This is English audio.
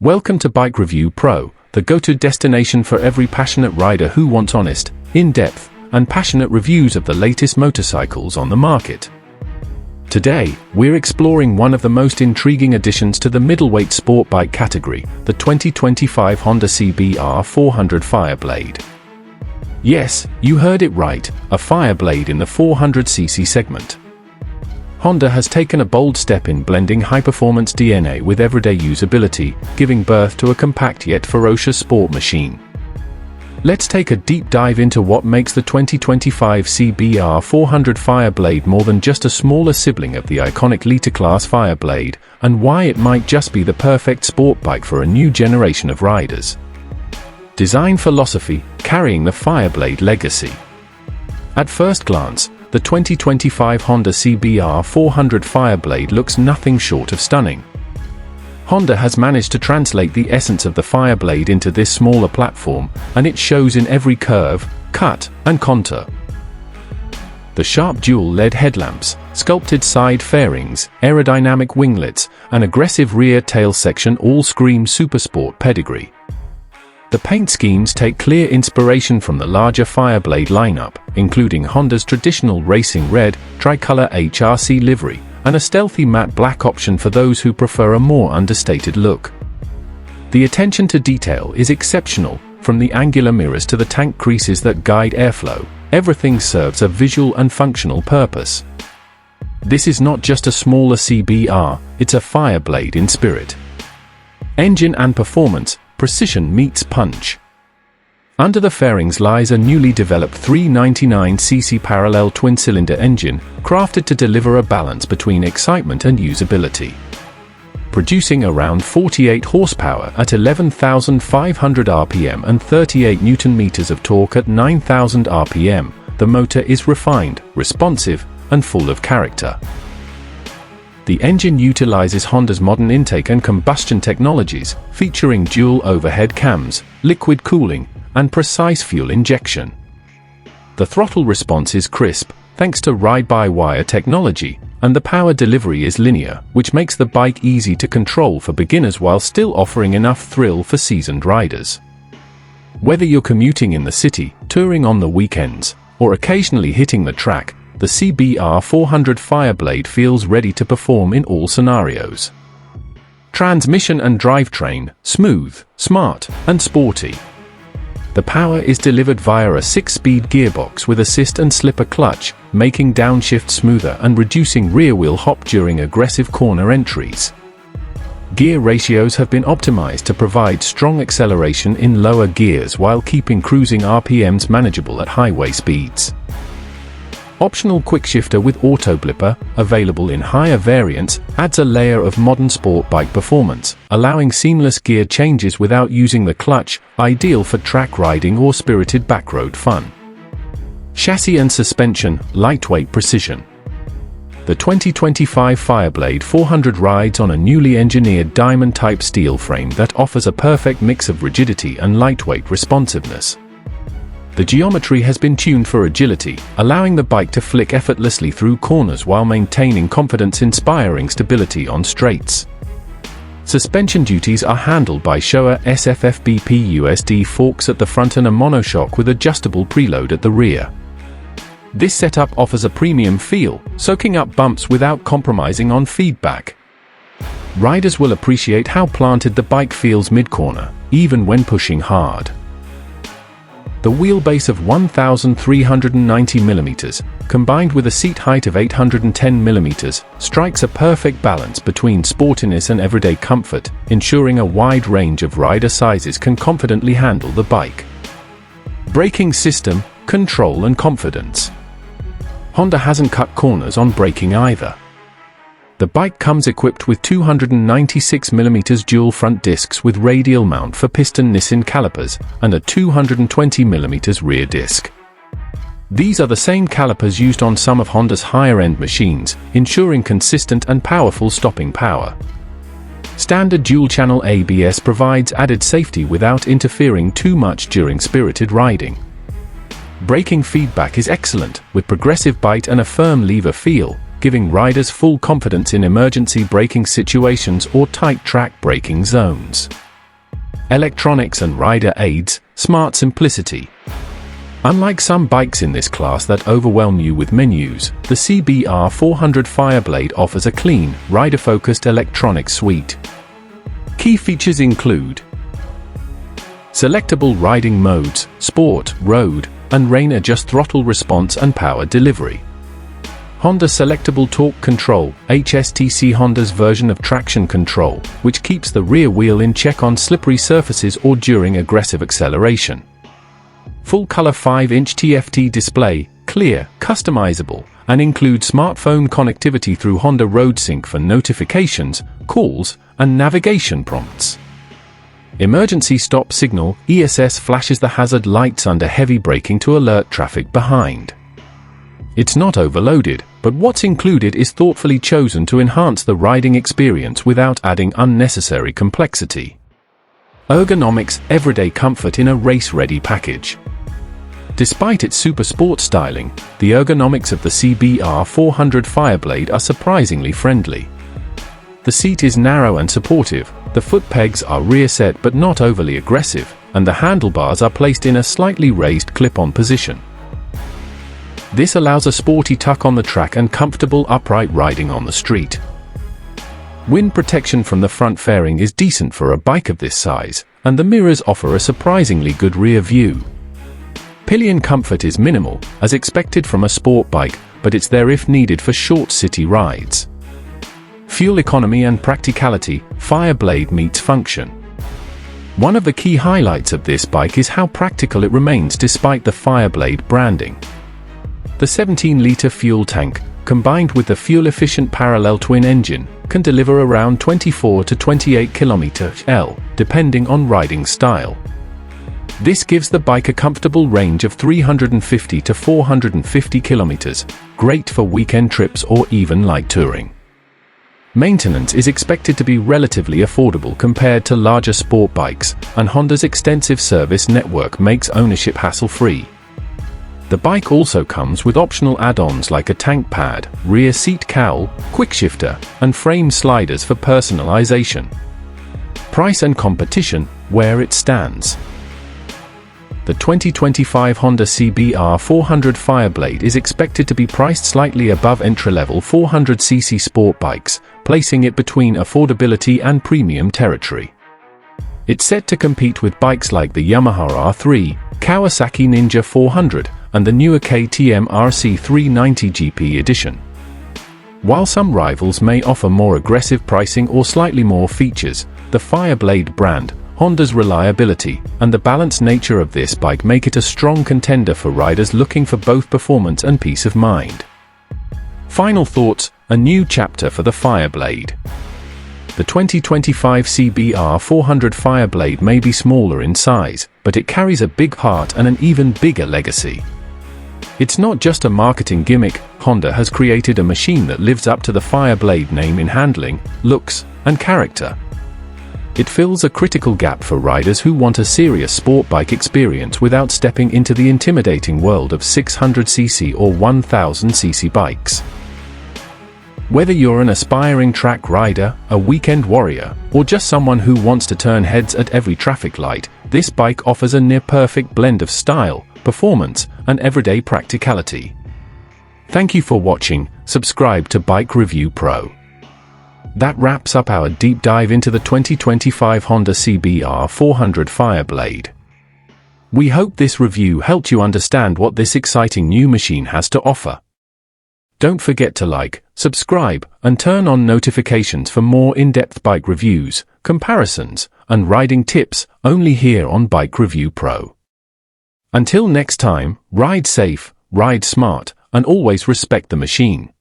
Welcome to Bike Review Pro, the go-to destination for every passionate rider who wants honest, in-depth, and passionate reviews of the latest motorcycles on the market. Today, we're exploring one of the most intriguing additions to the middleweight sport bike category, the 2025 Honda CBR 400 Fireblade. Yes, you heard it right, a Fireblade in the 400cc segment. Honda has taken a bold step in blending high-performance DNA with everyday usability, giving birth to a compact yet ferocious sport machine. Let's take a deep dive into what makes the 2025 CBR 400 Fireblade more than just a smaller sibling of the iconic liter-class Fireblade, and why it might just be the perfect sport bike for a new generation of riders. Design philosophy, carrying the Fireblade legacy. At first glance, the 2025 Honda CBR 400 Fireblade looks nothing short of stunning. Honda has managed to translate the essence of the Fireblade into this smaller platform, and it shows in every curve, cut, and contour. The sharp dual-LED headlamps, sculpted side fairings, aerodynamic winglets, and aggressive rear tail section all scream supersport pedigree. The paint schemes take clear inspiration from the larger Fireblade lineup, including Honda's traditional racing red, tricolor HRC livery, and a stealthy matte black option for those who prefer a more understated look. The attention to detail is exceptional, from the angular mirrors to the tank creases that guide airflow. Everything serves a visual and functional purpose. This is not just a smaller CBR, it's a Fireblade in spirit. Engine and performance, precision meets punch. Under the fairings lies a newly developed 399cc parallel twin-cylinder engine, crafted to deliver a balance between excitement and usability. Producing around 48 horsepower at 11,500 rpm and 38 Nm of torque at 9,000 rpm, the motor is refined, responsive, and full of character. The engine utilizes Honda's modern intake and combustion technologies, featuring dual overhead cams, liquid cooling, and precise fuel injection. The throttle response is crisp, thanks to ride-by-wire technology, and the power delivery is linear, which makes the bike easy to control for beginners while still offering enough thrill for seasoned riders. Whether you're commuting in the city, touring on the weekends, or occasionally hitting the track, the CBR 400 Fireblade feels ready to perform in all scenarios. Transmission and drivetrain, smooth, smart, and sporty. The power is delivered via a 6-speed gearbox with assist and slipper clutch, making downshift smoother and reducing rear-wheel hop during aggressive corner entries. Gear ratios have been optimized to provide strong acceleration in lower gears while keeping cruising RPMs manageable at highway speeds. Optional quickshifter with auto blipper, available in higher variants, adds a layer of modern sport bike performance, allowing seamless gear changes without using the clutch, ideal for track riding or spirited backroad fun. Chassis and suspension, lightweight precision. The 2025 Fireblade 400 rides on a newly engineered diamond-type steel frame that offers a perfect mix of rigidity and lightweight responsiveness. The geometry has been tuned for agility, allowing the bike to flick effortlessly through corners while maintaining confidence-inspiring stability on straights. Suspension duties are handled by Showa SFFBP USD forks at the front and a monoshock with adjustable preload at the rear. This setup offers a premium feel, soaking up bumps without compromising on feedback. Riders will appreciate how planted the bike feels mid-corner, even when pushing hard. The wheelbase of 1,390mm, combined with a seat height of 810mm, strikes a perfect balance between sportiness and everyday comfort, ensuring a wide range of rider sizes can confidently handle the bike. Braking system, control and confidence. Honda hasn't cut corners on braking either. The bike comes equipped with 296mm dual front discs with radial mount for piston Nissin calipers, and a 220mm rear disc. These are the same calipers used on some of Honda's higher-end machines, ensuring consistent and powerful stopping power. Standard dual-channel ABS provides added safety without interfering too much during spirited riding. Braking feedback is excellent, with progressive bite and a firm lever feel, giving riders full confidence in emergency braking situations or tight track braking zones. electronics and rider aids, smart simplicity. Unlike some bikes in this class that overwhelm you with menus, the CBR 400 Fireblade offers a clean, rider-focused electronics suite. Key features include selectable riding modes, sport, road, and rain adjust throttle response and power delivery. Honda Selectable Torque Control, HSTC. Honda's version of traction control, which keeps the rear wheel in check on slippery surfaces or during aggressive acceleration. Full-color 5-inch TFT display, clear, customizable, and includes smartphone connectivity through Honda RoadSync for notifications, calls, and navigation prompts. Emergency stop signal, ESS flashes the hazard lights under heavy braking to alert traffic behind. It's not overloaded, but what's included is thoughtfully chosen to enhance the riding experience without adding unnecessary complexity. Ergonomics, everyday comfort in a race-ready package. Despite its super sport styling, the ergonomics of the CBR 400 Fireblade are surprisingly friendly. The seat is narrow and supportive, the foot pegs are rear set but not overly aggressive, and the handlebars are placed in a slightly raised clip-on position. This allows a sporty tuck on the track and comfortable upright riding on the street. Wind protection from the front fairing is decent for a bike of this size, and the mirrors offer a surprisingly good rear view. Pillion comfort is minimal, as expected from a sport bike, but it's there if needed for short city rides. Fuel economy and practicality, Fireblade meets function. One of the key highlights of this bike is how practical it remains despite the Fireblade branding. The 17-liter fuel tank, combined with the fuel-efficient parallel twin engine, can deliver around 24 to 28 km/h, depending on riding style. This gives the bike a comfortable range of 350 to 450 kilometers, great for weekend trips or even light touring. Maintenance is expected to be relatively affordable compared to larger sport bikes, and Honda's extensive service network makes ownership hassle-free. The bike also comes with optional add-ons like a tank pad, rear seat cowl, quickshifter, and frame sliders for personalization. Price and competition, where it stands. The 2025 Honda CBR 400 Fireblade is expected to be priced slightly above entry-level 400cc sport bikes, placing it between affordability and premium territory. It's set to compete with bikes like the Yamaha R3, Kawasaki Ninja 400, and the newer KTM RC 390 GP edition. While some rivals may offer more aggressive pricing or slightly more features, the Fireblade brand, Honda's reliability, and the balanced nature of this bike make it a strong contender for riders looking for both performance and peace of mind. Final thoughts, a new chapter for the Fireblade. The 2025 CBR 400 Fireblade may be smaller in size, but it carries a big heart and an even bigger legacy. It's not just a marketing gimmick, Honda has created a machine that lives up to the Fireblade name in handling, looks, and character. It fills a critical gap for riders who want a serious sport bike experience without stepping into the intimidating world of 600cc or 1000cc bikes. Whether you're an aspiring track rider, a weekend warrior, or just someone who wants to turn heads at every traffic light, this bike offers a near-perfect blend of style, performance, and everyday practicality. Thank you for watching. Subscribe to Bike Review Pro. That wraps up our deep dive into the 2025 Honda CBR 400 Fireblade. We hope this review helped you understand what this exciting new machine has to offer. Don't forget to like, subscribe, and turn on notifications for more in-depth bike reviews, comparisons, and riding tips, only here on Bike Review Pro. Until next time, ride safe, ride smart, and always respect the machine.